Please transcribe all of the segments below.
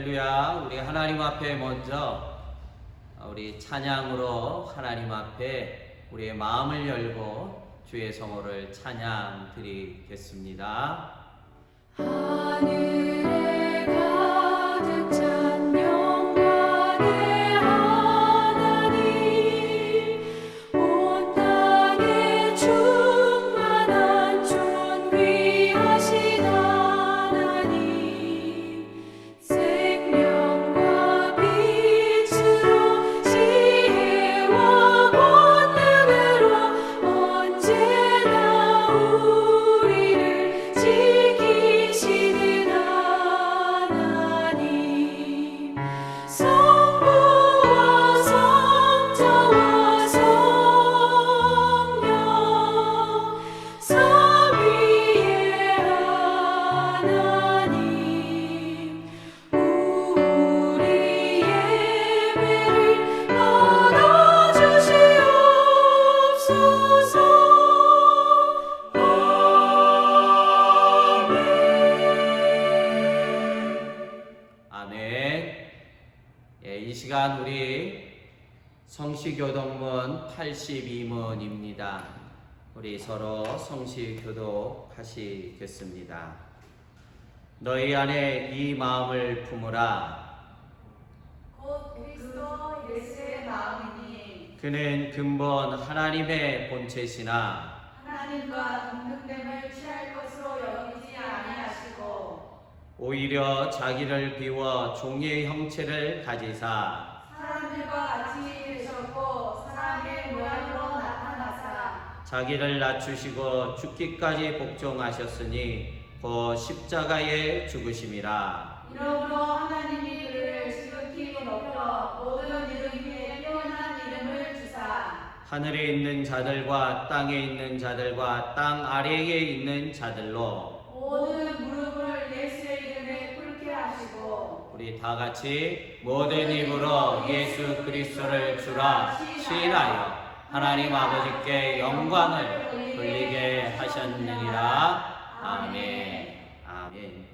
할렐루야. 우리 하나님 앞에 먼저 우리 찬양으로 하나님 앞에 우리의 마음을 열고 주의 성호를 찬양 드리겠습니다. 하늘에 가득 찬 영광의 하나님, 온 땅에 충만한 존귀하신 하나님, 생명과 빛으로 지혜와 권능으로 언제나 우리를 지키시는 하나님, 성부와 성자와 성령 삼위의 하나님, 우리 예배를 받아주시옵소서. 아멘. 이 시간 우리 성시교독문 82문입니다. 우리 서로 성시교독하시겠습니다. 너희 안에 이 마음을 품으라. 곧 그리스도 예수의 마음이니 그는 근본 하나님의 본체시나 하나님과 동등됨을 취할 것으로 여기지 아니하시고 오히려 자기를 비워 종의 형체를 가지사 사람들과 같이 되셨고 사람의 모양으로 나타나사 자기를 낮추시고 죽기까지 복종하셨으니 곧 십자가에 죽으심이라. 이러므로 하나님이 그를 지극히 높여 모든 이름 위에 뛰어난 이름을 주사 하늘에 있는 자들과 땅에 있는 자들과 땅 아래에 있는 자들로 모든 무릎을 예수의 이름에 꿇게 하시고 우리 다 같이 모든 입으로 예수 그리스도를 주라 시인하여 하나님 아버지께 영광을 돌리게 하셨느니라. 아멘. 아멘.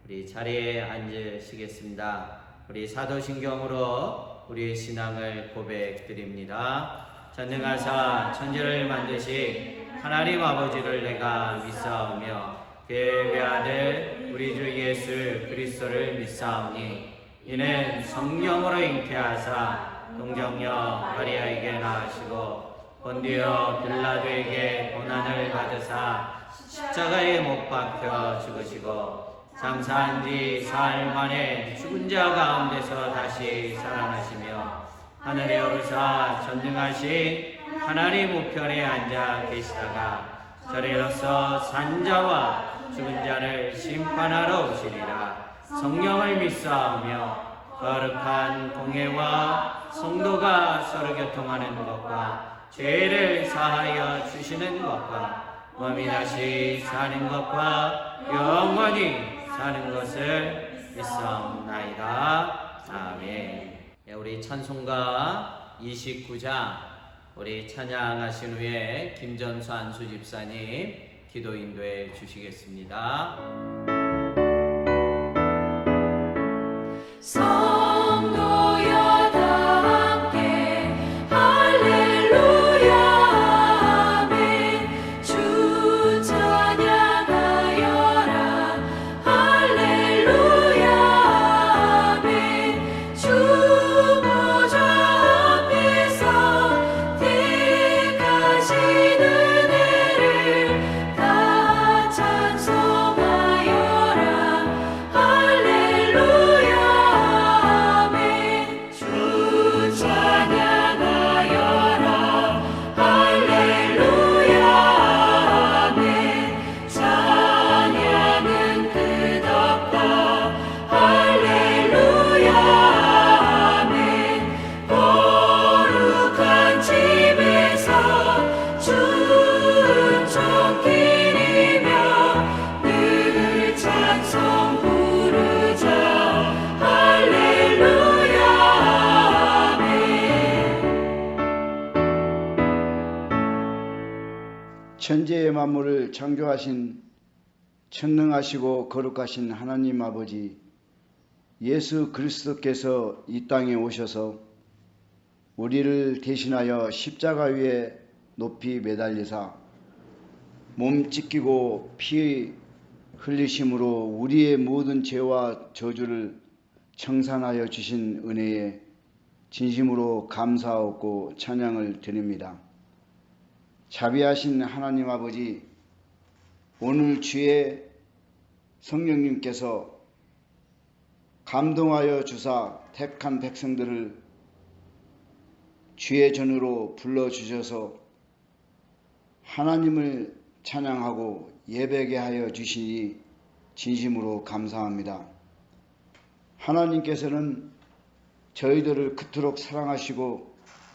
우리 자리에 앉으시겠습니다. 우리 사도신경으로 우리의 신앙을 고백드립니다. 전능하사 천지를 만드신 하나님 아버지를 내가 믿사오며 그의 외아들 우리 주 예수 그리스도를 믿사오니 이는 성령으로 잉태하사 동정녀 마리아에게 낳으시고 본디오 빌라도에게 고난을 받으사 십자가에 못 박혀 죽으시고 장사한 지 사흘 만에 죽은 자 가운데서 다시 살아나시며 하늘에 오르사 전능하신 하나님 우편에 앉아 계시다가 저리로서 산자와 죽은 자를 심판하러 오시리라. 성령을 믿사오며 거룩한 공회와 성도가 서로 교통하는 것과 죄를 사하여 주시는 것과 몸이 다시 사는 것과 영원히 사는 것을 믿사옵나이다. 아멘. 우리 찬송가 29장 우리 찬양하신 후에 김전수 안수 집사님 기도 인도해 주시겠습니다. 성도여 다 함께 할렐루야 아멘. 주 찬양하여라 할렐루야 아멘. 주 보좌 앞에서 택하신 은혜를 다 찬송하여라 할렐루야 아멘. 주 찬양하여라 할렐루야 아멘. 찬양은 끝없다 할렐루야 아멘. 거룩한 집에서 주 음성 기리며 늘 찬송 부르자 할렐루야 아멘. 천지의 만물을 창조하신 천능하시고 거룩하신 하나님 아버지, 예수 그리스도께서 이 땅에 오셔서 우리를 대신하여 십자가 위에 높이 매달리사 몸 찢기고 피 흘리심으로 우리의 모든 죄와 저주를 청산하여 주신 은혜에 진심으로 감사하고 찬양을 드립니다. 자비하신 하나님 아버지, 오늘 주의 성령님께서 감동하여 주사 택한 백성들을 주의 전으로 불러주셔서 하나님을 찬양하고 예배게 하여 주시니 진심으로 감사합니다. 하나님께서는 저희들을 그토록 사랑하시고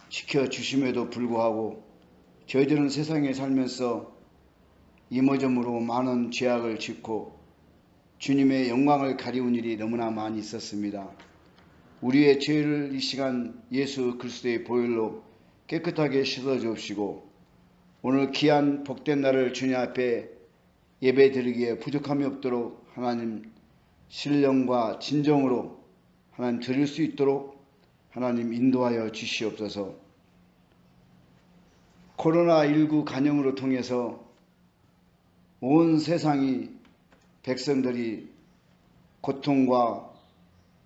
지켜주심에도 불구하고 저희들은 세상에 살면서 이모저모로 많은 죄악을 짓고 주님의 영광을 가리운 일이 너무나 많이 있었습니다. 우리의 죄를 이 시간 예수 그리스도의 보혈로 깨끗하게 씻어 주옵시고 오늘 귀한 복된 날을 주님 앞에 예배 드리기에 부족함이 없도록 하나님 신령과 진정으로 하나님 드릴 수 있도록 하나님 인도하여 주시옵소서. 코로나19 간영으로 통해서 온 세상이 백성들이 고통과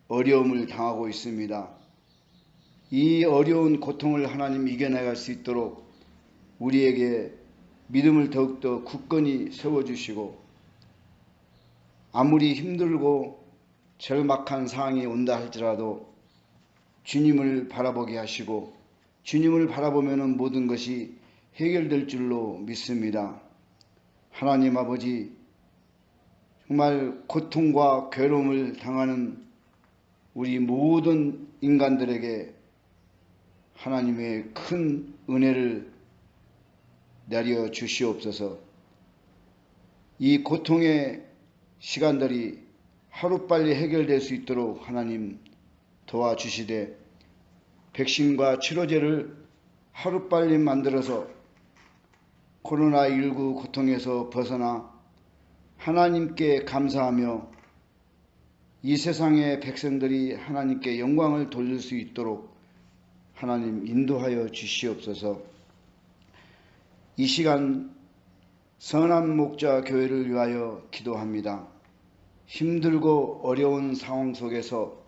어려움을 당하고 있습니다. 이 어려운 고통을 하나님 이겨나갈 수 있도록 우리에게 믿음을 더욱더 굳건히 세워주시고 아무리 힘들고 절박한 상황이 온다 할지라도 주님을 바라보게 하시고 주님을 바라보면 모든 것이 해결될 줄로 믿습니다. 하나님 아버지, 정말 고통과 괴로움을 당하는 우리 모든 인간들에게 하나님의 큰 은혜를 내려 주시옵소서. 이 고통의 시간들이 하루빨리 해결될 수 있도록 하나님 도와주시되 백신과 치료제를 하루빨리 만들어서 코로나19 고통에서 벗어나 하나님께 감사하며 이 세상의 백성들이 하나님께 영광을 돌릴 수 있도록 하나님 인도하여 주시옵소서. 이 시간 선한 목자 교회를 위하여 기도합니다. 힘들고 어려운 상황 속에서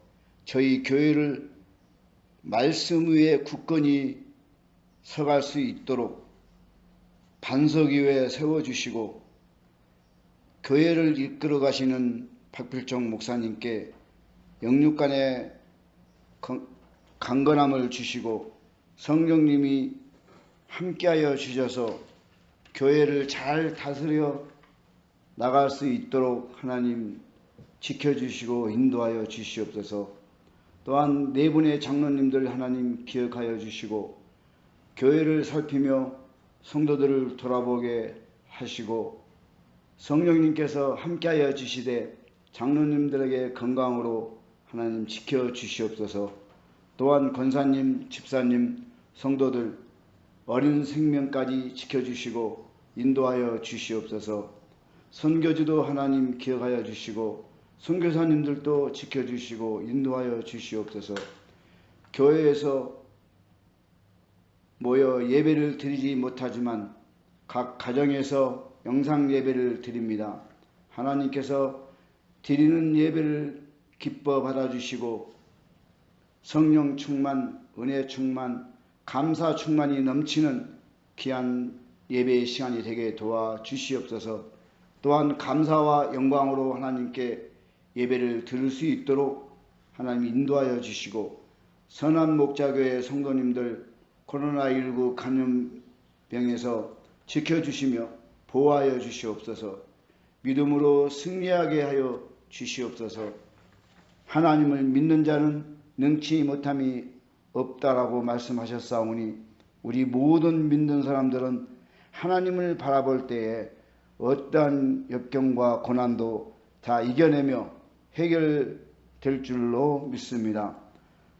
저희 교회를 말씀 위에 굳건히 서갈 수 있도록 반석 위에 세워주시고 교회를 이끌어 가시는 박필정 목사님께 영육간의 강건함을 주시고 성령님이 함께하여 주셔서 교회를 잘 다스려 나갈 수 있도록 하나님 지켜주시고 인도하여 주시옵소서. 또한 네 분의 장로님들 하나님 기억하여 주시고 교회를 살피며 성도들을 돌아보게 하시고 성령님께서 함께하여 주시되 장로님들에게 건강으로 하나님 지켜주시옵소서. 또한 권사님, 집사님, 성도들 어린 생명까지 지켜주시고 인도하여 주시옵소서. 선교지도 하나님 기억하여 주시고 선교사님들도 지켜주시고 인도하여 주시옵소서. 교회에서 모여 예배를 드리지 못하지만 각 가정에서 영상 예배를 드립니다. 하나님께서 드리는 예배를 기뻐 받아주시고 성령 충만, 은혜 충만, 감사 충만이 넘치는 귀한 예배의 시간이 되게 도와주시옵소서. 또한 감사와 영광으로 하나님께 예배를 드릴 수 있도록 하나님 인도하여 주시고 선한 목자교회 성도님들 코로나19 감염병에서 지켜주시며 보호하여 주시옵소서. 믿음으로 승리하게 하여 주시옵소서. 하나님을 믿는 자는 능치 못함이 없다라고 말씀하셨사오니 우리 모든 믿는 사람들은 하나님을 바라볼 때에 어떠한 역경과 고난도 다 이겨내며 해결될 줄로 믿습니다.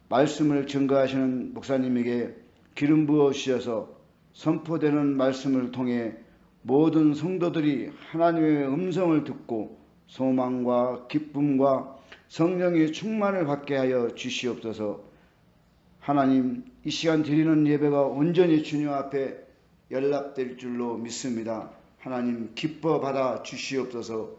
말씀을 증거하시는 목사님에게 기름 부어 주셔서 선포되는 말씀을 통해 모든 성도들이 하나님의 음성을 듣고 소망과 기쁨과 성령의 충만을 받게 하여 주시옵소서. 하나님, 이 시간 드리는 예배가 온전히 주님 앞에 연락될 줄로 믿습니다. 하나님, 기뻐 받아 주시옵소서.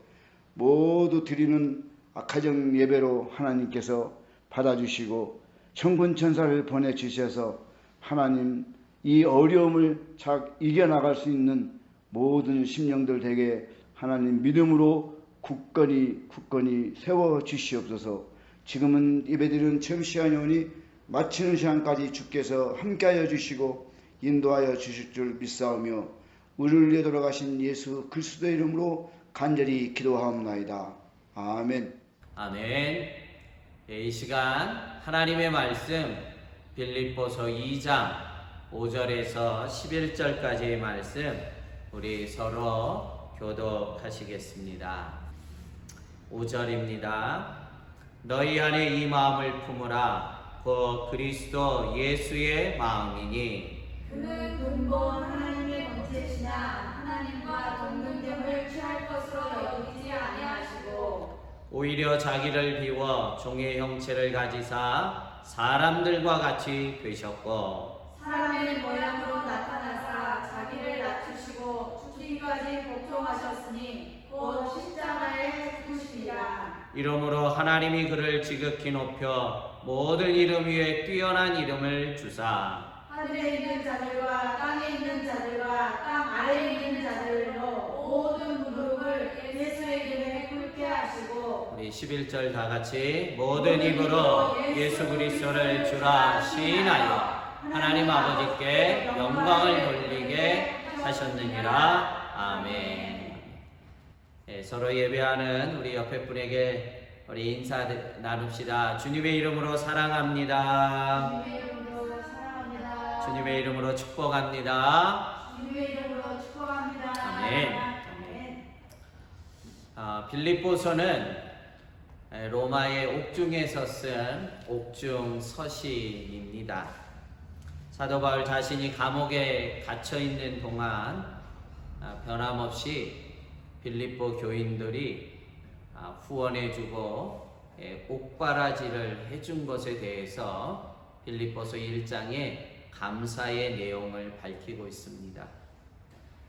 모두 드리는 악화정 예배로 하나님께서 받아주시고 천군 천사를 보내주셔서 하나님, 이 어려움을 잘 이겨나갈 수 있는 모든 심령들 되게 하나님 믿음으로 굳건히 세워주시옵소서. 지금은 예배드리는 청시간이 오니 마치는 시간까지 주께서 함께하여 주시고 인도하여 주실 줄 믿사오며 우리를 위해 돌아가신 예수 그리스도의 이름으로 간절히 기도하옵나이다. 아멘. 아멘. 이 시간 하나님의 말씀 빌립보서 2장 5절에서 11절까지의 말씀 우리 서로 교독하시겠습니다. 5절입니다. 너희 안에 이 마음을 품으라. 곧 그리스도 예수의 마음이니 그는 근본 하나님의 본체시나 하나님과 동등됨을 취할 것으로 여기지 아니하시고 오히려 자기를 비워 종의 형체를 가지사 사람들과 같이 되셨고 사람의 모양으로 나타나사 자기를 낮추시고 죽기까지 복종하셨으니 곧 십자가에 죽으시리라. 이러므로 하나님이 그를 지극히 높여 모든 이름 위에 뛰어난 이름을 주사 하늘에 있는 자들과 땅에 있는 자들과 땅 아래에 있는 자들로 모든 무릎을 예수의 이름에 꿇게 하시고 우리 11절 다 같이 모든 입으로 예수 그리스도를 주라 시인하여 하나님 아버지께 영광을 돌리게 하셨느니라. 아멘. 서로 예배하는 우리 옆에 분에게 우리 인사 나눕시다. 주님의 이름으로 사랑합니다. 주님의 이름으로 사랑합니다. 주님의 이름으로 축복합니다. 주님의 이름으로 축복합니다. 아멘. 빌립보서는 로마의 옥중에서 쓴 옥중 서신입니다. 사도 바울 자신이 감옥에 갇혀 있는 동안 변함없이 빌립보 교인들이 후원해주고 옥바라지를 해준 것에 대해서 빌립보서 1장에 감사의 내용을 밝히고 있습니다.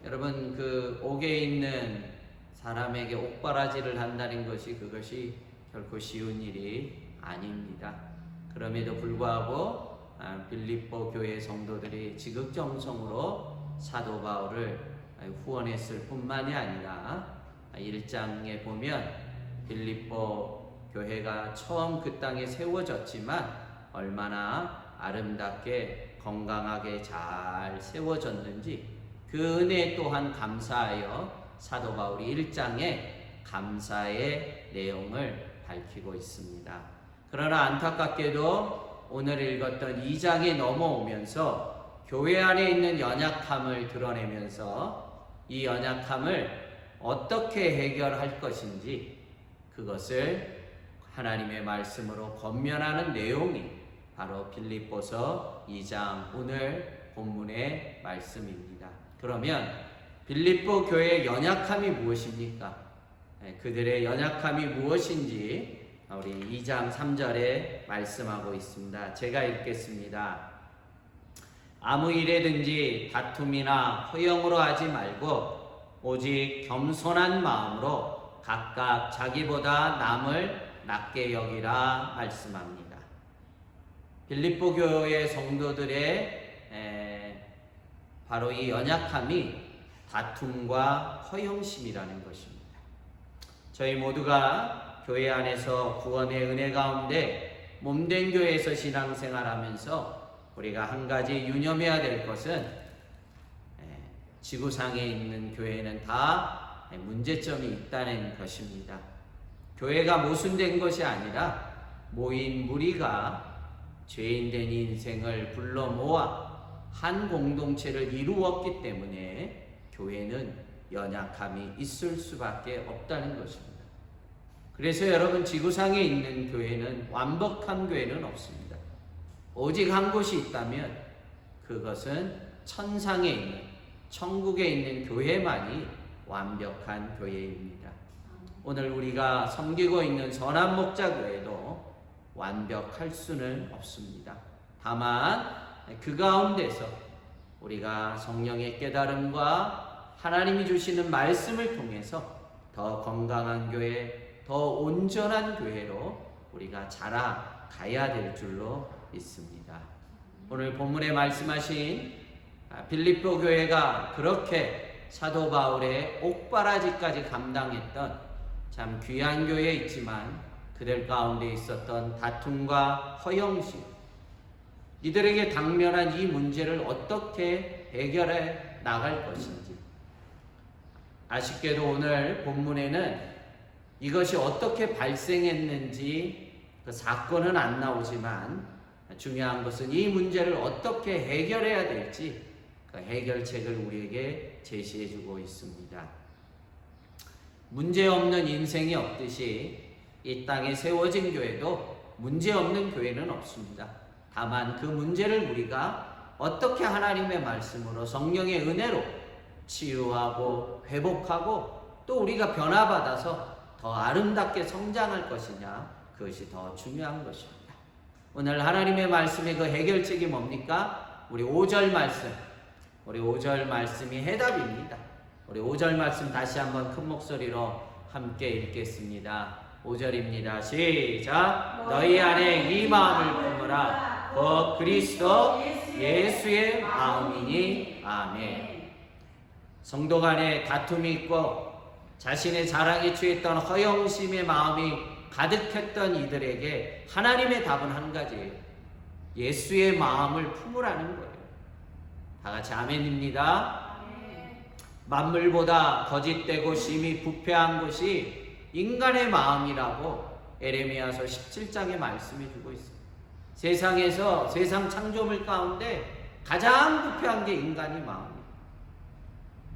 여러분, 그 옥에 있는 사람에게 옥바라지를 한다는 것이 그것이 결코 쉬운 일이 아닙니다. 그럼에도 불구하고 빌립보 교회 성도들이 지극정성으로 사도 바울을 후원했을 뿐만이 아니라 1장에 보면 빌립보 교회가 처음 그 땅에 세워졌지만 얼마나 아름답게 건강하게 잘 세워졌는지 그 은혜 또한 감사하여 사도 바울이 1장에 감사의 내용을 밝히고 있습니다. 그러나 안타깝게도 오늘 읽었던 2장에 넘어오면서 교회 안에 있는 연약함을 드러내면서 이 연약함을 어떻게 해결할 것인지 그것을 하나님의 말씀으로 권면하는 내용이 바로 빌립보서 2장 오늘 본문의 말씀입니다. 그러면 빌립보 교회의 연약함이 무엇입니까? 그들의 연약함이 무엇인지 우리 2장 3절에 말씀하고 있습니다. 제가 읽겠습니다. 아무 일에든지 다툼이나 허영으로 하지 말고 오직 겸손한 마음으로 각각 자기보다 남을 낮게 여기라 말씀합니다. 빌립보 교회 성도들의 바로 이 연약함이 다툼과 허영심이라는 것입니다. 저희 모두가 교회 안에서 구원의 은혜 가운데 몸된 교회에서 신앙생활하면서 우리가 한 가지 유념해야 될 것은 지구상에 있는 교회는 다 문제점이 있다는 것입니다. 교회가 모순된 것이 아니라 모인 무리가 죄인된 인생을 불러 모아 한 공동체를 이루었기 때문에 교회는 연약함이 있을 수밖에 없다는 것입니다. 그래서 여러분, 지구상에 있는 교회는 완벽한 교회는 없습니다. 오직 한 곳이 있다면 그것은 천상에 있는, 천국에 있는 교회만이 완벽한 교회입니다. 오늘 우리가 섬기고 있는 선한 목자교회도 완벽할 수는 없습니다. 다만 그 가운데서 우리가 성령의 깨달음과 하나님이 주시는 말씀을 통해서 더 건강한 교회, 더 온전한 교회로 우리가 자라가야 될 줄로 믿습니다. 오늘 본문에 말씀하신 빌립보 교회가 그렇게 사도 바울의 옥바라지까지 감당했던 참 귀한 교회에 있지만 그들 가운데 있었던 다툼과 허영심, 이들에게 당면한 이 문제를 어떻게 해결해 나갈 것인지, 아쉽게도 오늘 본문에는 이것이 어떻게 발생했는지 그 사건은 안 나오지만 중요한 것은 이 문제를 어떻게 해결해야 될지 그 해결책을 우리에게 제시해주고 있습니다. 문제없는 인생이 없듯이 이 땅에 세워진 교회도 문제없는 교회는 없습니다. 다만 그 문제를 우리가 어떻게 하나님의 말씀으로 성령의 은혜로 치유하고 회복하고 또 우리가 변화받아서 더 아름답게 성장할 것이냐, 그것이 더 중요한 것입니다. 오늘 하나님의 말씀의 그 해결책이 뭡니까? 우리 5절 말씀이 해답입니다. 우리 5절 말씀 다시 한번 큰 목소리로 함께 읽겠습니다. 5절입니다. 시작. 너희 안에 이 마음을 품으라. 그리스도 예수의 마음이니. 아멘. 성도 간에 다툼이 있고 자신의 자랑에 취했던 허영심의 마음이 가득했던 이들에게 하나님의 답은 한 가지예요. 예수의 마음을 품으라는 거예요. 다 같이 아멘입니다. 만물보다 거짓되고 심히 부패한 것이 인간의 마음이라고 에레미야서 17장에 말씀해 주고 있습니다. 세상에서 세상 창조물 가운데 가장 부패한 게 인간의 마음이에요.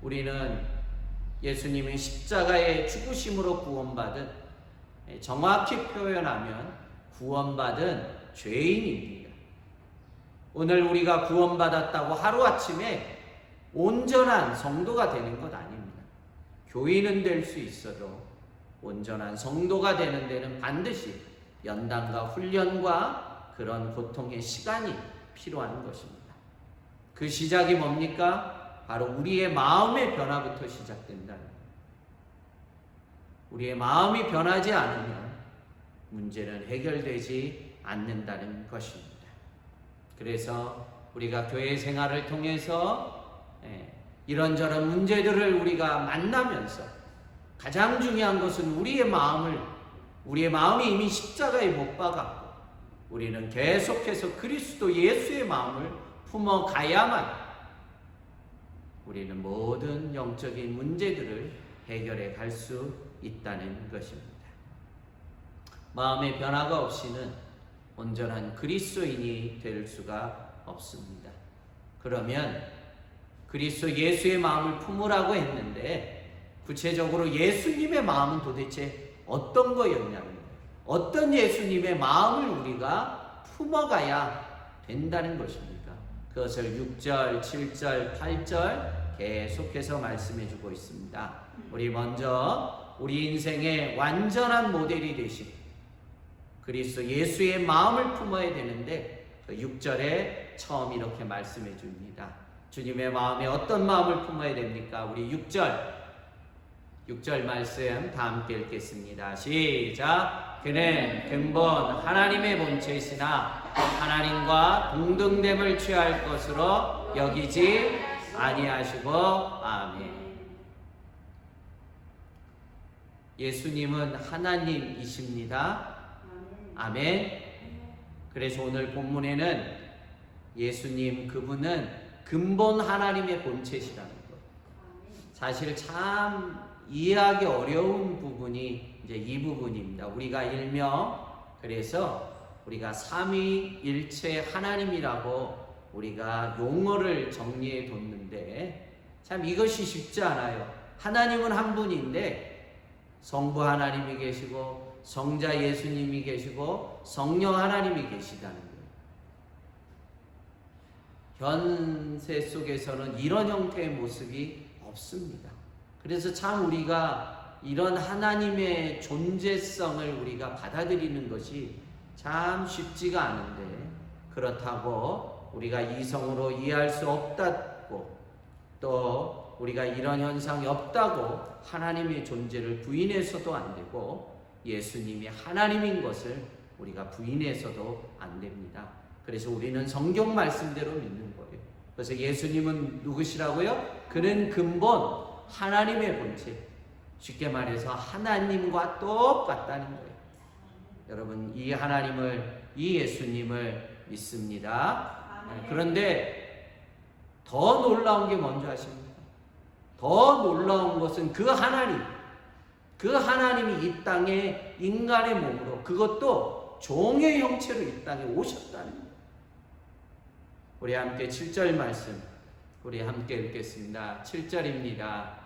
우리는 예수님의 십자가의 죽으심으로 구원받은, 정확히 표현하면 구원받은 죄인입니다. 오늘 우리가 구원받았다고 하루아침에 온전한 성도가 되는 것 아닙니다. 교인은 될 수 있어도 온전한 성도가 되는 데는 반드시 연단과 훈련과 그런 고통의 시간이 필요한 것입니다. 그 시작이 뭡니까? 바로 우리의 마음의 변화부터 시작된다는 거예요. 우리의 마음이 변하지 않으면 문제는 해결되지 않는다는 것입니다. 그래서 우리가 교회 생활을 통해서 이런저런 문제들을 우리가 만나면서 가장 중요한 것은 우리의 마음이 이미 십자가에 못 박았고 우리는 계속해서 그리스도 예수의 마음을 품어가야만 우리는 모든 영적인 문제들을 해결해 갈 수 있다는 것입니다. 마음의 변화가 없이는 온전한 그리스도인이 될 수가 없습니다. 그러면 그리스도 예수의 마음을 품으라고 했는데 구체적으로 예수님의 마음은 도대체 어떤 거였냐면, 어떤 예수님의 마음을 우리가 품어가야 된다는 것입니까? 그것을 6절, 7절, 8절 계속해서 말씀해 주고 있습니다. 우리 먼저 우리 인생의 완전한 모델이 되신 그리스도 예수의 마음을 품어야 되는데 6절에 처음 이렇게 말씀해 줍니다. 주님의 마음에 어떤 마음을 품어야 됩니까? 우리 6절 말씀 다 함께 읽겠습니다. 시작. 그는 근본 하나님의 본체이시나 하나님과 동등됨을 취할 것으로 여기지 아니하시고. 아멘. 예수님은 하나님이십니다. 아멘. 그래서 오늘 본문에는 예수님 그분은 근본 하나님의 본체시라는 것. 사실 참 이해하기 어려운 부분이 이제 이 부분입니다. 우리가 일명 그래서 우리가 삼위일체 하나님이라고 우리가 용어를 정리해 뒀는데 참 이것이 쉽지 않아요. 하나님은 한 분인데 성부 하나님이 계시고 성자 예수님이 계시고 성령 하나님이 계시다는 거예요. 현세 속에서는 이런 형태의 모습이 없습니다. 그래서 참 우리가 이런 하나님의 존재성을 우리가 받아들이는 것이 참 쉽지가 않은데, 그렇다고 우리가 이성으로 이해할 수 없다고, 또 우리가 이런 현상이 없다고 하나님의 존재를 부인해서도 안 되고, 예수님이 하나님인 것을 우리가 부인해서도 안 됩니다. 그래서 우리는 성경 말씀대로 믿는 거예요. 그래서 예수님은 누구시라고요? 그는 근본 하나님의 본체, 쉽게 말해서 하나님과 똑같다는 거예요. 여러분, 이 하나님을, 이 예수님을 믿습니다. 그런데 더 놀라운 게 뭔지 아십니까? 더 놀라운 것은 그 하나님이 이 땅에 인간의 몸으로, 그것도 종의 형체로 이 땅에 오셨다는 거예요. 우리 함께 7절 말씀 우리 함께 읽겠습니다. 7절입니다.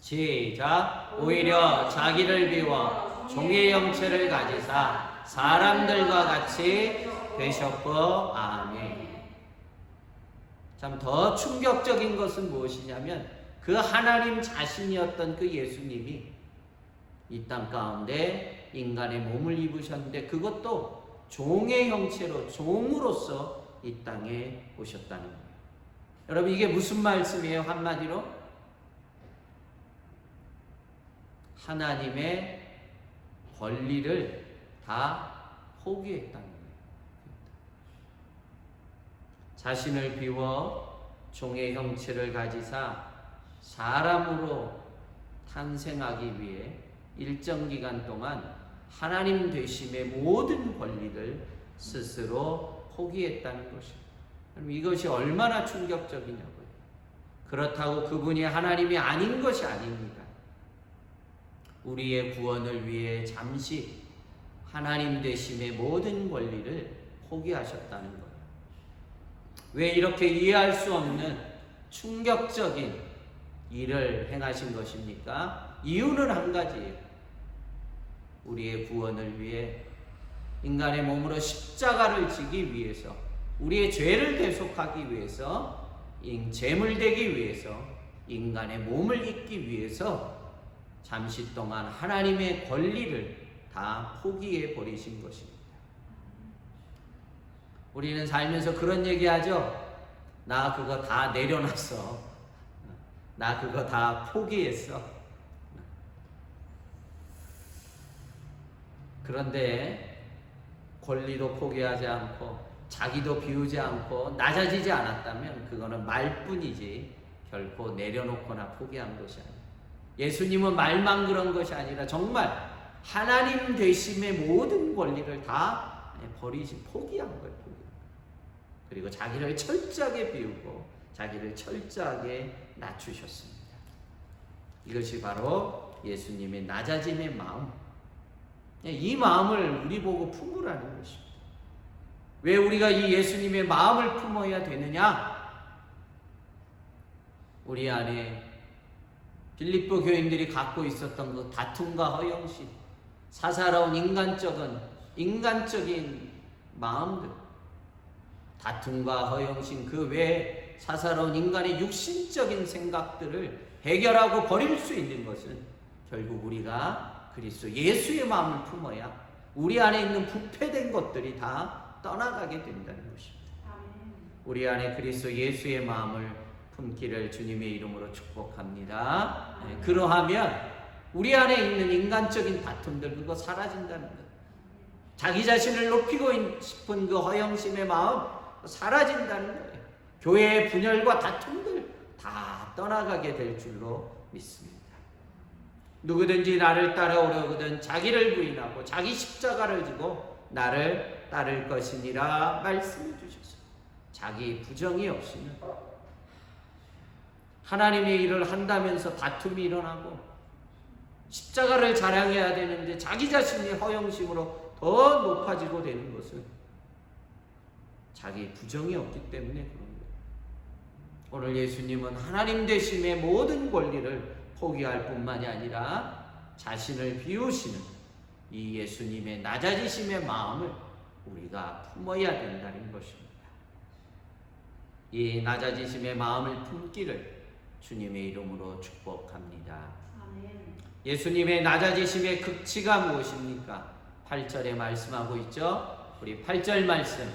시작. 오히려 자기를 비워 종의 형체를 가지사 사람들과 같이 되셨고. 아멘. 참 더 충격적인 것은 무엇이냐면, 그 하나님 자신이었던 그 예수님이 이 땅 가운데 인간의 몸을 입으셨는데, 그것도 종의 형체로, 종으로서 이 땅에 오셨다는 거예요. 여러분, 이게 무슨 말씀이에요? 한마디로 하나님의 권리를 다 포기했다는 거예요. 자신을 비워 종의 형체를 가지사 사람으로 탄생하기 위해 일정 기간 동안 하나님 되심의 모든 권리를 스스로 포기했다는 것입니다. 그럼 이것이 얼마나 충격적이냐고요. 그렇다고 그분이 하나님이 아닌 것이 아닙니다. 우리의 구원을 위해 잠시 하나님 되심의 모든 권리를 포기하셨다는 거예요. 왜 이렇게 이해할 수 없는 충격적인 일을 행하신 것입니까? 이유는 한 가지예요. 우리의 구원을 위해 인간의 몸으로 십자가를 지기 위해서, 우리의 죄를 대속하기 위해서, 제물되기 위해서, 인간의 몸을 입기 위해서 잠시 동안 하나님의 권리를 다 포기해 버리신 것입니다. 우리는 살면서 그런 얘기하죠. 나 그거 다 내려놨어. 나 그거 다 포기했어. 그런데 권리도 포기하지 않고 자기도 비우지 않고 낮아지지 않았다면 그거는 말뿐이지 결코 내려놓거나 포기한 것이 아니에요. 예수님은 말만 그런 것이 아니라 정말 하나님 되심의 모든 권리를 다 포기한 거예요. 그리고 자기를 철저하게 비우고 자기를 철저하게 낮추셨습니다. 이것이 바로 예수님의 낮아짐의 마음. 이 마음을 우리 보고 품으라는 것입니다. 왜 우리가 이 예수님의 마음을 품어야 되느냐? 우리 안에 빌립보 교인들이 갖고 있었던 그 다툼과 허영심, 사사로운 인간적인 마음들, 다툼과 허영심, 그 외에 사사로운 인간의 육신적인 생각들을 해결하고 버릴 수 있는 것은 결국 우리가 그리스도 예수의 마음을 품어야 우리 안에 있는 부패된 것들이 다 떠나가게 된다는 것입니다. 우리 안에 그리스도 예수의 마음을 품기를 주님의 이름으로 축복합니다. 그러하면 우리 안에 있는 인간적인 다툼들, 그거 사라진다는 것. 자기 자신을 높이고 싶은 그 허영심의 마음 사라진다는 거예요. 교회의 분열과 다툼들 다 떠나가게 될 줄로 믿습니다. 누구든지 나를 따라오려거든 자기를 부인하고 자기 십자가를 지고 나를 따를 것이니라 말씀해 주셨어요. 자기 부정이 없이는 하나님의 일을 한다면서 다툼이 일어나고 십자가를 자랑해야 되는데 자기 자신이 허영심으로 더 높아지고 되는 것은 자기 부정이 없기 때문에 그런 거예요. 오늘 예수님은 하나님 되심의 모든 권리를 포기할 뿐만이 아니라 자신을 비우시는 이 예수님의 낮아지심의 마음을 우리가 품어야 된다는 것입니다. 이 낮아지심의 마음을 품기를 주님의 이름으로 축복합니다. 예수님의 낮아지심의 극치가 무엇입니까? 8절에 말씀하고 있죠. 우리 8절 말씀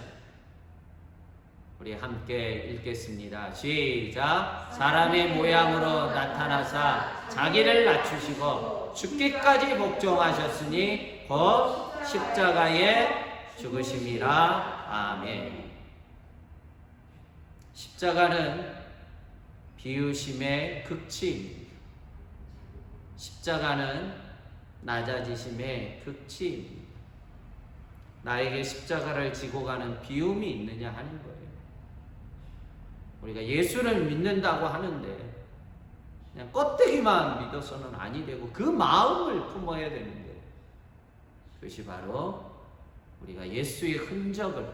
우리 함께 읽겠습니다. 시작. 사람의 모양으로 나타나사 자기를 낮추시고 죽기까지 복종하셨으니 곧 십자가에 죽으심이라. 아멘. 십자가는 비유심의 극치입니다. 십자가는 낮아지심의 극치입니다. 나에게 십자가를 지고 가는 비움이 있느냐 하는 거예요. 우리가 예수를 믿는다고 하는데 그냥 껍데기만 믿어서는 아니 되고 그 마음을 품어야 되는데, 그것이 바로 우리가 예수의 흔적을,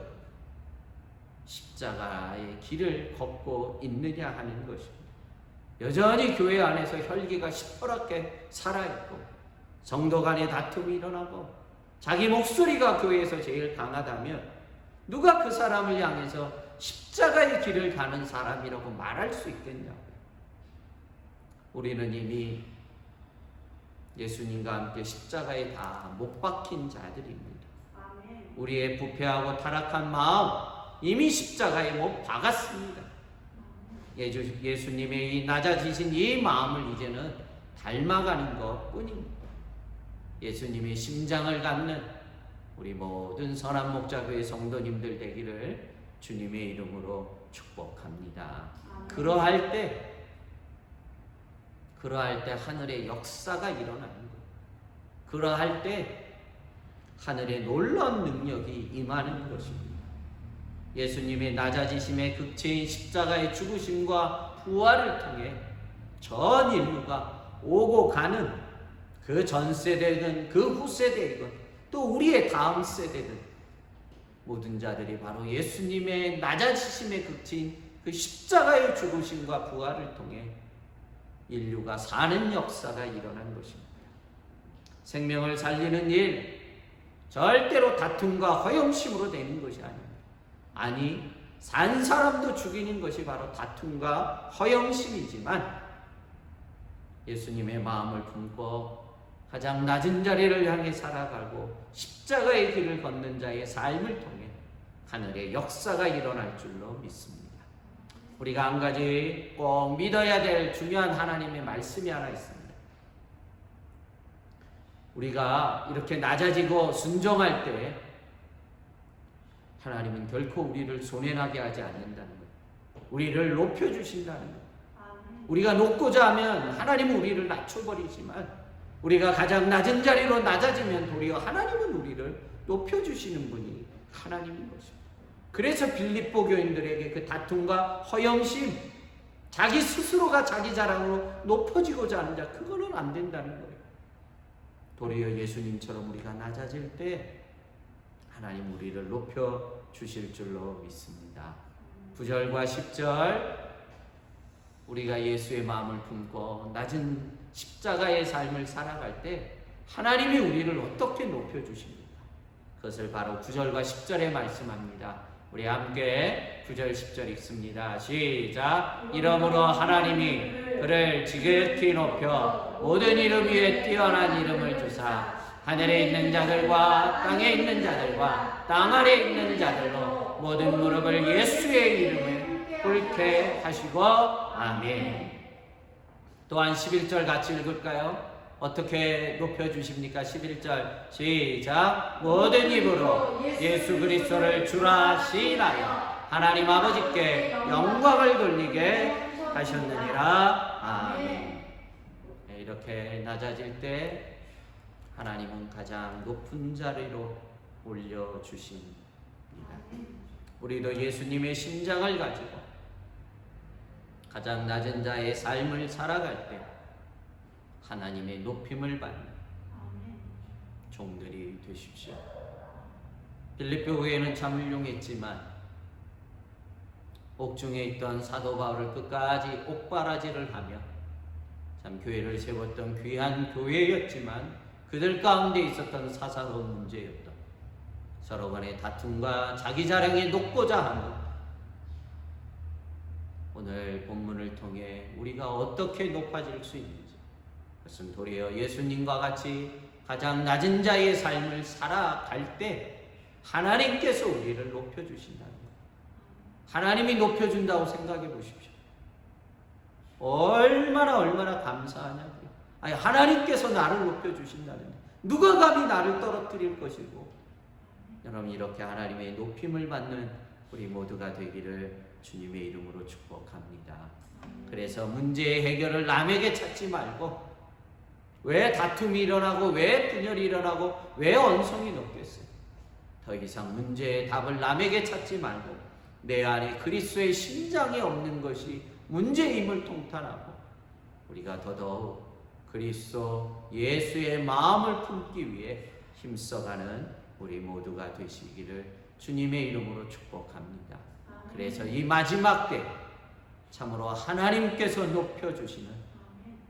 십자가의 길을 걷고 있느냐 하는 것입니다. 여전히 교회 안에서 혈기가 시퍼렇게 살아있고 성도 간의 다툼이 일어나고 자기 목소리가 교회에서 제일 강하다면 누가 그 사람을 향해서 십자가의 길을 가는 사람이라고 말할 수 있겠냐고요. 우리는 이미 예수님과 함께 십자가에 다 못 박힌 자들입니다. 우리의 부패하고 타락한 마음 이미 십자가에 못 박았습니다. 예수님의 이 낮아지신 이 마음을 이제는 닮아가는 것 뿐입니다. 예수님의 심장을 갖는 우리 모든 선한 목자교회 성도님들 되기를 주님의 이름으로 축복합니다. 그러할 때 하늘의 역사가 일어나는 거예요. 그러할 때 하늘의 놀라운 능력이 임하는 것입니다. 예수님의 낮아지심의 극체인 십자가의 죽으심과 부활을 통해 전 인류가 오고 가는 그 전 세대든 그 후 세대이건 또 우리의 다음 세대든 모든 자들이 바로 예수님의 낮아지심의 극치인 그 십자가의 죽으심과 부활을 통해 인류가 사는 역사가 일어난 것입니다. 생명을 살리는 일 절대로 다툼과 허영심으로 되는 것이 아닙니다. 아니, 산 사람도 죽이는 것이 바로 다툼과 허영심이지만 예수님의 마음을 품고 가장 낮은 자리를 향해 살아가고 십자가의 길을 걷는 자의 삶을 통해 하늘의 역사가 일어날 줄로 믿습니다. 우리가 한 가지 꼭 믿어야 될 중요한 하나님의 말씀이 하나 있습니다. 우리가 이렇게 낮아지고 순종할 때 하나님은 결코 우리를 손해나게 하지 않는다는 것, 우리를 높여주신다는 것. 우리가 높고자 하면 하나님은 우리를 낮춰버리지만 우리가 가장 낮은 자리로 낮아지면 도리어 하나님은 우리를 높여주시는 분이 하나님인 것입니다. 그래서 빌립보 교인들에게 그 다툼과 허영심, 자기 스스로가 자기 자랑으로 높아지고자 하는 자, 그거는 안 된다는 거예요. 도리어 예수님처럼 우리가 낮아질 때 하나님 우리를 높여주실 줄로 믿습니다. 9절과 10절 우리가 예수의 마음을 품고 낮은 십자가의 삶을 살아갈 때 하나님이 우리를 어떻게 높여주십니까? 그것을 바로 9절과 10절에 말씀합니다. 우리 함께 9절 10절 읽습니다. 시작. 이러므로 하나님이 그를 지극히 높여 모든 이름 위에 뛰어난 이름을 주사 하늘에 있는 자들과 땅에 있는 자들과 땅 아래 있는 자들로 모든 무릎을 예수의 이름에 꿇게 하시고 아멘. 또한 11절 같이 읽을까요? 어떻게 높여주십니까? 11절 시작. 모든 입으로 예수 그리스도를 주라 시인하여 하나님 아버지께 영광을 돌리게 하셨느니라. 아멘. 네, 이렇게 낮아질 때 하나님은 가장 높은 자리로 올려주십니다. 우리도 예수님의 심장을 가지고 가장 낮은 자의 삶을 살아갈 때 하나님의 높임을 받는 종들이 되십시오. 빌립보 교회는 참 훌륭했지만 옥중에 있던 사도 바울을 끝까지 옥바라지를 하며 참 교회를 세웠던 귀한 교회였지만 그들 가운데 있었던 사사로운 문제였던 서로 간의 다툼과 자기 자랑에 높고자 하는 오늘 본문을 통해 우리가 어떻게 높아질 수 있는지 그것은 도리어 예수님과 같이 가장 낮은 자의 삶을 살아갈 때 하나님께서 우리를 높여주신다는 거예요. 하나님이 높여준다고 생각해 보십시오. 얼마나 감사하냐고요. 아니, 하나님께서 나를 높여주신다는데 누가 감히 나를 떨어뜨릴 것이고. 여러분, 이렇게 하나님의 높임을 받는 우리 모두가 되기를 주님의 이름으로 축복합니다. 그래서 문제의 해결을 남에게 찾지 말고, 왜 다툼이 일어나고 왜 분열이 일어나고 왜 언성이 높겠어요? 더 이상 문제의 답을 남에게 찾지 말고 내 안에 그리스도의 심장이 없는 것이 문제임을 통탄하고 우리가 더더욱 그리스도 예수의 마음을 품기 위해 힘써가는 우리 모두가 되시기를 주님의 이름으로 축복합니다. 그래서 이 마지막 때 참으로 하나님께서 높여주시는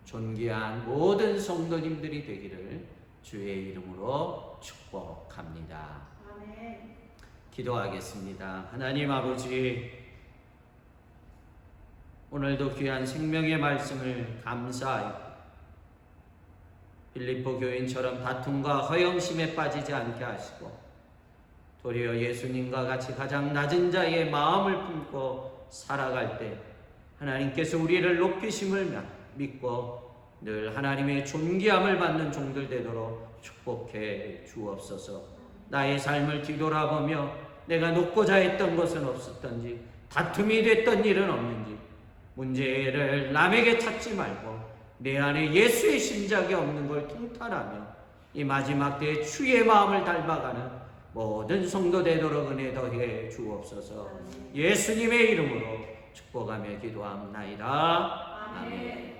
존귀한 모든 성도님들이 되기를 주의 이름으로 축복합니다. 기도하겠습니다. 하나님 아버지, 오늘도 귀한 생명의 말씀을 감사하여 빌립보 교인처럼 다툼과 허영심에 빠지지 않게 하시고 도리어 예수님과 같이 가장 낮은 자의 마음을 품고 살아갈 때 하나님께서 우리를 높이심을 믿고 늘 하나님의 존귀함을 받는 종들 되도록 축복해 주옵소서. 나의 삶을 뒤돌아보며 내가 놓고자 했던 것은 없었던지, 다툼이 됐던 일은 없는지, 문제를 남에게 찾지 말고 내 안에 예수의 심장이 없는 걸 통탄하며 이 마지막 때에 주의 마음을 닮아가는 모든 성도 되도록 은혜 더해 주옵소서. 예수님의 이름으로 축복하며 기도합나이다. 아멘.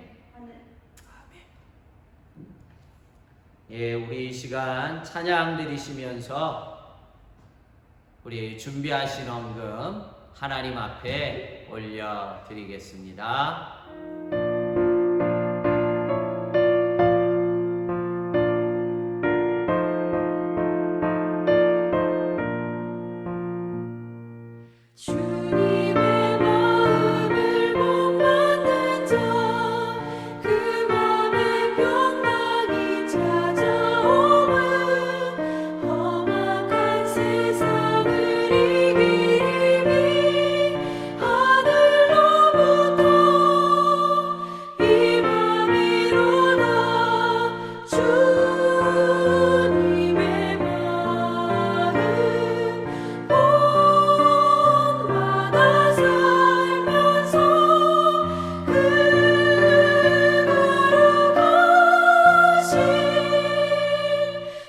예, 우리 이 시간 찬양 드리시면서 우리 준비하신 헌금 하나님 앞에 올려드리겠습니다. 주님의 마음을 못 받는 자, 그 맘에 병락이 찾아오면 험악한 세상을 이기리 하늘로부터 이 맘이로다. 주님의 마음 살면서 그 거룩하신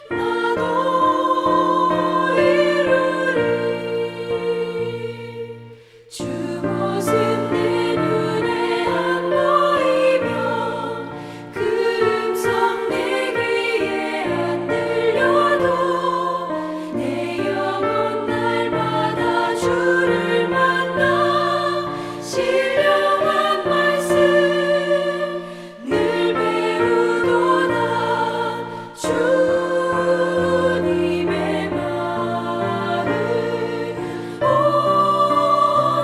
나도 이루리. 주 모습 내 눈에 안 보이며 그 음성 내 귀에 안 들려도 내 영혼 날마다 주를 만나 신령한 말씀 늘 배우도다. 주님의 마음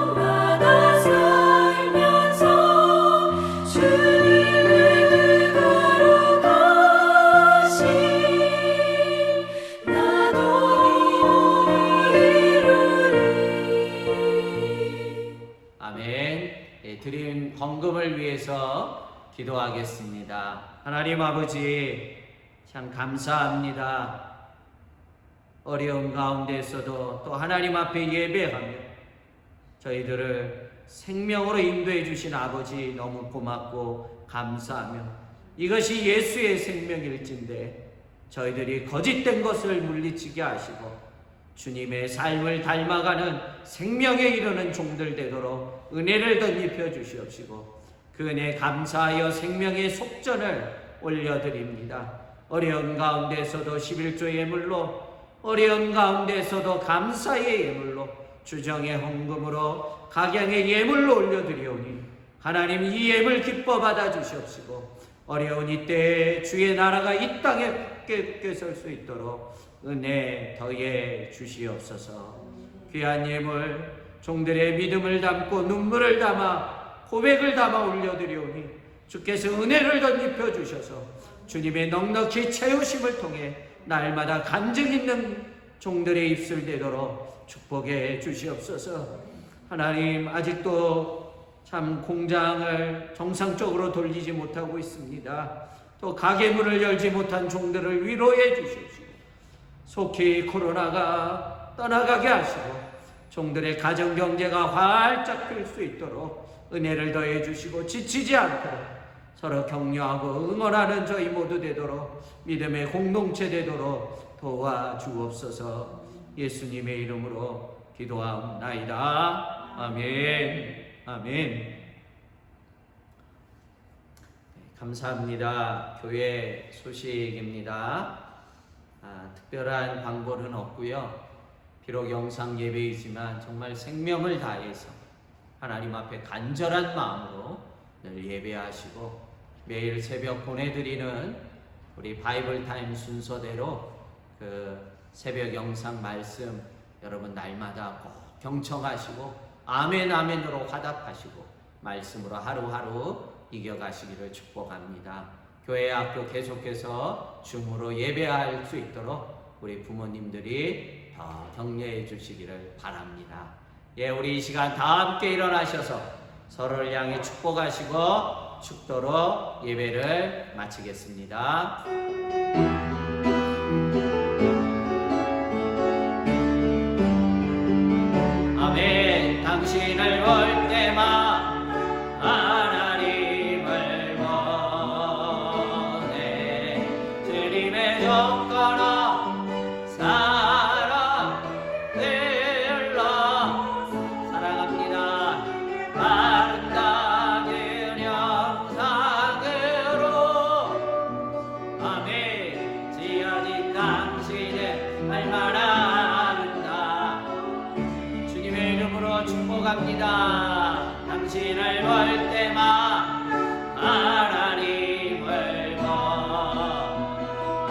온받아 살면서 주님의 그 거룩하신 나도 이루리. 아멘. 예, 드린 헌금을 위해서 기도하겠습니다. 하나님 아버지, 참 감사합니다. 어려운 가운데서도 또 하나님 앞에 예배하며 저희들을 생명으로 인도해 주신 아버지 너무 고맙고 감사하며 이것이 예수의 생명일진데 저희들이 거짓된 것을 물리치게 하시고 주님의 삶을 닮아가는 생명에 이르는 종들 되도록 은혜를 덧입혀 주시옵시고 그 은혜 감사하여 생명의 속전을 올려드립니다. 어려운 가운데서도 11조 예물로, 어려운 가운데서도 감사의 예물로, 주정의 헌금으로, 각양의 예물로 올려드리오니 하나님 이 예물 기뻐 받아 주시옵시고 어려운 이때에 주의 나라가 이 땅에 굳게 설 수 있도록 은혜 더해 주시옵소서. 귀한 예물 종들의 믿음을 담고 눈물을 담아 고백을 담아 올려드리오니 주께서 은혜를 덧입혀 주셔서 주님의 넉넉히 채우심을 통해 날마다 간증 있는 종들의 입술 되도록 축복해 주시옵소서. 하나님, 아직도 참 공장을 정상적으로 돌리지 못하고 있습니다. 또 가게 문을 열지 못한 종들을 위로해 주시옵시고 속히 코로나가 떠나가게 하시고 종들의 가정 경제가 활짝 필 수 있도록 은혜를 더해 주시고 지치지 않도록 서로 격려하고 응원하는 저희 모두 되도록 믿음의 공동체 되도록 도와주옵소서. 예수님의 이름으로 기도하옵나이다. 아멘. 아멘. 감사합니다. 교회 소식입니다. 특별한 광고는 없고요. 비록 영상 예배이지만 정말 생명을 다해서 하나님 앞에 간절한 마음으로 늘 예배하시고 매일 새벽 보내드리는 우리 바이블 타임 순서대로 그 새벽 영상 말씀 여러분 날마다 꼭 경청하시고 아멘 아멘으로 화답하시고 말씀으로 하루하루 이겨가시기를 축복합니다. 교회 학교 계속해서 줌으로 예배할 수 있도록 우리 부모님들이 더 격려해 주시기를 바랍니다. 예, 우리 이 시간 다 함께 일어나셔서 서로를 향해 축복하시고 축도로 예배를 마치겠습니다. 아멘. 당신을 볼 때마다 하나님을 보네. 주님의 조건어 사랑들러 사랑합니다. 아름다운 영상으로 아멘. 지어진 당신은 얼마나 아름다워. 주님의 이름으로 축복합니다. 당신을 볼 때마다 하나님을 보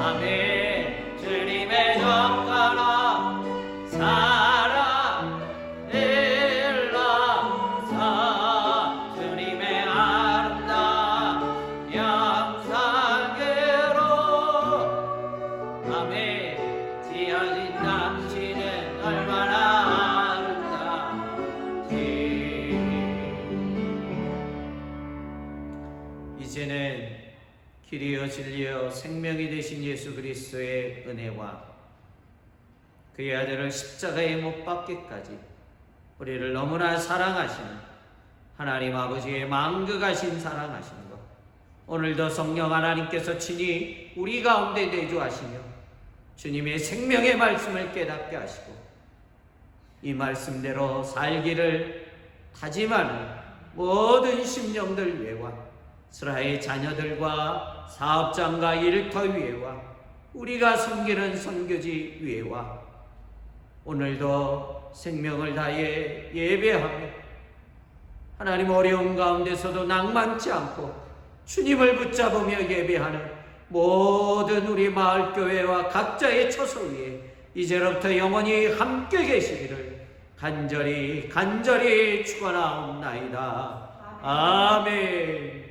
아멘. 주님의 조건어 사랑일러서 주님의 아름다운 영상으로 아멘. 지어진 당신은 얼마나 아름다운지. 이제는 길이요 진리요 생명이 되신 예수 그리스도의 은혜와 그의 아들을 십자가에 못 박기까지 우리를 너무나 사랑하시는 하나님 아버지의 망극하신 사랑하신 것, 오늘도 성령 하나님께서 친히 우리 가운데 내주하시며 주님의 생명의 말씀을 깨닫게 하시고 이 말씀대로 살기를 다짐하는 모든 심령들 위에와 이스라엘 자녀들과 사업장과 일터 위에와 우리가 섬기는 선교지 위에와 오늘도 생명을 다해 예배하며 하나님 어려운 가운데서도 낭만치 않고 주님을 붙잡으며 예배하는 모든 우리 마을교회와 각자의 처소 위에 이제로부터 영원히 함께 계시기를 간절히 축원하옵나이다. 아멘.